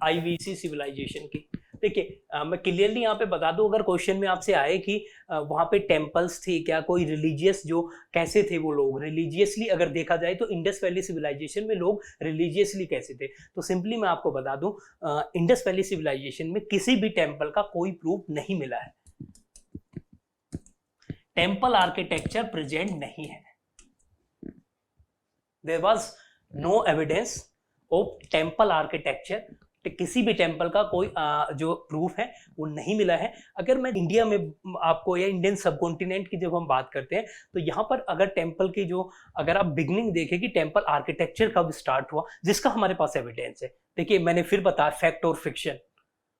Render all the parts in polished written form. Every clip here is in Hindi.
आईवीसी सिविलाइजेशन की। देखिए मैं क्लियरली यहाँ पे बता दूं, अगर क्वेश्चन में आपसे आए कि वहाँ पे टेम्पल्स थे क्या, कोई रिलीजियस, जो कैसे थे वो लोग रिलीजियसली, अगर देखा जाए तो इंडस वैली सिविलाइजेशन में लोग रिलीजियसली कैसे थे, तो सिंपली मैं आपको बता दूं इंडस वैली सिविलाइजेशन में किसी भी टेम्पल का कोई प्रूफ नहीं मिला है, टेम्पल आर्किटेक्चर प्रेजेंट नहीं है। There was no evidence of temple architecture, किसी भी टेम्पल का कोई जो प्रूफ है वो नहीं मिला है। अगर मैं इंडिया में आपको, या इंडियन सबकॉन्टिनेंट की जब हम बात करते हैं, तो यहाँ पर अगर टेम्पल की जो, अगर आप बिगनिंग देखें कि टेम्पल आर्किटेक्चर कब स्टार्ट हुआ, जिसका हमारे पास एविडेंस है। देखिए मैंने फिर बताया, फैक्ट और फिक्शन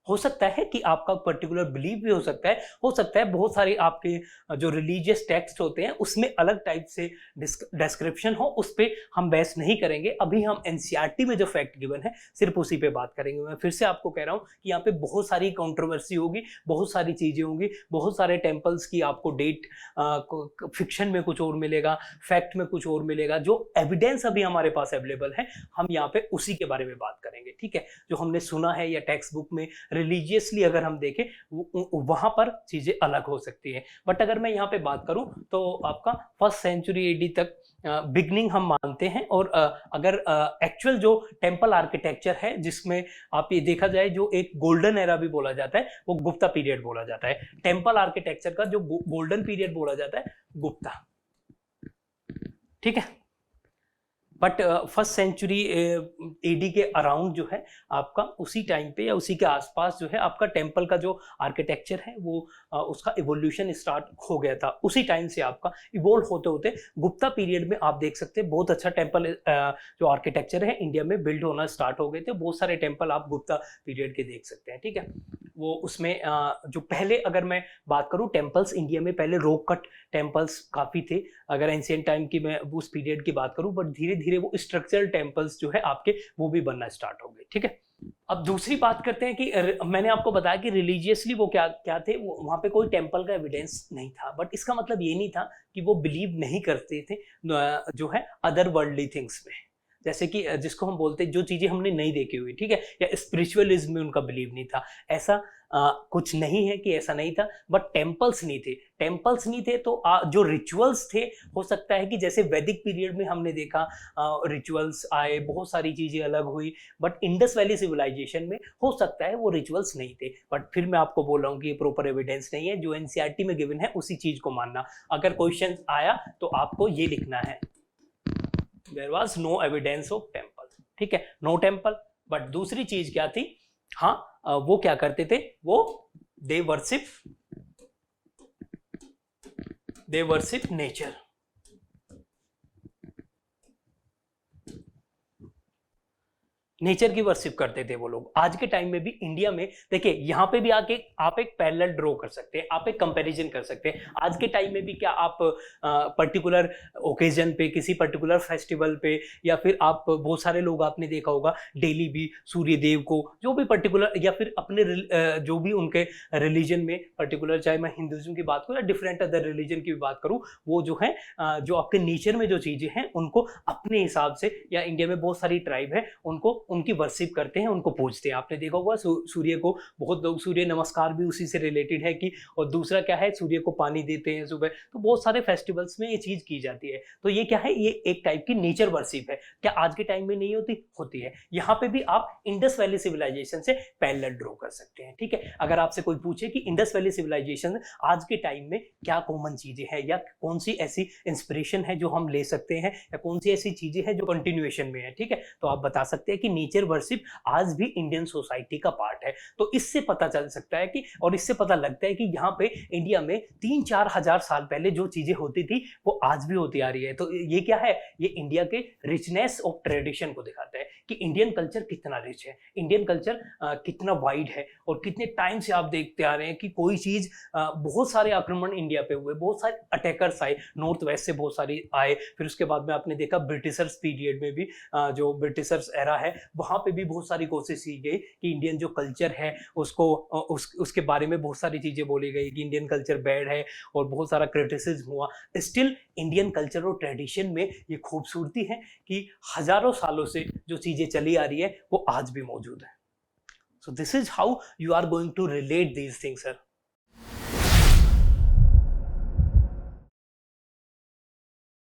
हो सकता है कि आपका पर्टिकुलर बिलीव भी हो सकता है बहुत सारे आपके जो रिलीजियस टेक्स्ट होते हैं उसमें अलग टाइप से डिस्क्रिप्शन हो, उस पर हम बहस नहीं करेंगे। अभी हम एनसीईआरटी में जो फैक्ट गिवन है सिर्फ उसी पे बात करेंगे। मैं फिर से आपको कह रहा हूँ कि यहाँ पे बहुत सारी कंट्रोवर्सी होगी, बहुत सारी चीजें होंगी, बहुत सारे टेम्पल्स की आपको डेट फिक्शन में कुछ और मिलेगा, फैक्ट में कुछ और मिलेगा। जो एविडेंस अभी हमारे पास अवेलेबल है हम यहाँ पे उसी के बारे में बात करेंगे, ठीक है। जो हमने सुना है या टेक्स्ट बुक में रिलीजियसली अगर हम देखें वहां पर चीजें अलग हो सकती है। बट अगर मैं यहाँ पे बात करूं तो आपका 1st सेंचुरी एडी तक बिगनिंग हम मानते हैं। और अगर एक्चुअल जो टेम्पल आर्किटेक्चर है, जिसमें आप ये देखा जाए जो एक गोल्डन एरा भी बोला जाता है, वो गुप्ता पीरियड बोला जाता है। टेम्पल आर्किटेक्चर का जो गोल्डन पीरियड बोला जाता है गुप्ता, ठीक है। बट 1st सेंचुरी एडी के अराउंड जो है आपका, उसी टाइम पे या उसी के आसपास जो है आपका टेम्पल का जो आर्किटेक्चर है वो उसका इवोल्यूशन स्टार्ट हो गया था। उसी टाइम से आपका इवोल्व होते होते गुप्ता पीरियड में आप देख सकते हैं बहुत अच्छा टेम्पल जो आर्किटेक्चर है इंडिया में बिल्ड होना स्टार्ट हो गए थे। बहुत सारे टेम्पल आप गुप्ता पीरियड के देख सकते हैं, ठीक है। वो उसमें जो पहले अगर मैं बात करूं टेम्पल्स इंडिया में, पहले रॉक कट टेम्पल्स काफी थे अगर एंशिएंट टाइम की मैं उस पीरियड की बात करूं। बट धीरे धीरे वो स्ट्रक्चरल टेम्पल्स जो है आपके वो भी बनना स्टार्ट हो गए, ठीक है। अब दूसरी बात करते हैं कि मैंने आपको बताया कि रिलीजियसली वो क्या क्या थे, वो वहां पे कोई टेम्पल का एविडेंस नहीं था। बट इसका मतलब ये नहीं था कि वो बिलीव नहीं करते थे जो है अदर वर्ल्डली थिंग्स में, जैसे कि जिसको हम बोलते हैं जो चीजें हमने नहीं देखी हुई, ठीक है, या स्पिरिचुअलिज्म में उनका बिलीव नहीं था। ऐसा कुछ नहीं है कि ऐसा नहीं था, बट टेम्पल्स नहीं थे। टेम्पल्स नहीं थे तो जो रिचुअल्स थे, हो सकता है कि जैसे वैदिक पीरियड में हमने देखा रिचुअल्स आए, बहुत सारी चीजें अलग हुई। बट इंडस वैली सिविलाइजेशन में हो सकता है वो रिचुअल्स नहीं थे। बट फिर मैं आपको बोल रहा हूँ कि ये प्रॉपर एविडेंस नहीं है, जो एनसीईआरटी में गिवन है उसी चीज को मानना। अगर क्वेश्चन आया तो आपको ये लिखना है, there was no evidence of temple, ठीक है, नो टेम्पल। बट दूसरी चीज क्या थी, हाँ वो क्या करते थे, वो दे वर्शिप नेचर। नेचर की वर्शिप करते थे वो लोग। आज के टाइम में भी इंडिया में देखिए, यहाँ पे भी आके आप एक पैरेलल ड्रॉ कर सकते हैं, आप एक कंपैरिजन कर सकते हैं। आज के टाइम में भी क्या आप पर्टिकुलर ओकेजन पे, किसी पर्टिकुलर फेस्टिवल पे, या फिर आप बहुत सारे लोग आपने देखा होगा डेली भी सूर्य देव को, जो भी पर्टिकुलर, या फिर अपने जो भी उनके रिलीजन में पर्टिकुलर, चाहे मैं हिंदुइज्म की बात करूँ या डिफरेंट अदर रिलीजन की भी बात करूँ, वो जो है जो आपके नेचर में जो चीजें हैं उनको अपने हिसाब से, या इंडिया में बहुत सारी ट्राइब है उनको, उनकी वर्शिप करते हैं, उनको पूजते हैं। आपने देखा होगा सूर्य को, बहुत लोग सूर्य नमस्कार भी उसी से रिलेटेड है कि, और दूसरा क्या है, सूर्य को पानी देते हैं सुबह। तो बहुत सारे फेस्टिवल्स में ये चीज की जाती है। तो ये क्या है, ये एक टाइप की नेचर वर्शिप है। क्या आज के टाइम में नहीं होती? होती है। यहाँ पे भी आप इंडस वैली सिविलाइजेशन से पैरेलल ड्रॉ कर सकते हैं, ठीक है। अगर आपसे कोई पूछे कि इंडस वैली सिविलाइजेशन आज के टाइम में क्या कॉमन चीजें हैं, या कौन सी ऐसी इंस्पिरेशन है जो हम ले सकते हैं, या कौन सी ऐसी चीजें हैं जो कंटिन्यूएशन में है, ठीक है, तो आप बता सकते हैं कि नेचर वर्शिप आज भी इंडियन सोसाइटी का पार्ट है। तो इससे पता चल सकता है कि, और इससे पता लगता है कि यहाँ पे इंडिया में 3-4 हजार साल पहले जो चीजें होती थी वो आज भी होती आ रही है। तो ये क्या है, ये इंडिया के रिचनेस ऑफ ट्रेडिशन को दिखाता है कि इंडियन कल्चर कितना रिच है, इंडियन कल्चर कितना वाइड है, और कितने टाइम से आप देखते आ रहे हैं कि कोई चीज, बहुत सारे आक्रमण इंडिया पे हुए, बहुत सारे अटैकर्स आए, नॉर्थ वेस्ट से बहुत सारे आए। फिर उसके बाद में आपने देखा ब्रिटिशर्स पीरियड में भी, जो ब्रिटिशर्स एरा है, वहां पे भी बहुत सारी कोशिश की गई कि इंडियन जो कल्चर है उसको, उसके बारे में बहुत सारी चीजें बोली गई कि इंडियन कल्चर बैड है, और बहुत सारा क्रिटिसिज्म हुआ। स्टिल इंडियन कल्चर और ट्रेडिशन में ये खूबसूरती है कि हजारों सालों से जो चीजें चली आ रही है वो आज भी मौजूद है। So this is how you are going to relate these things, sir.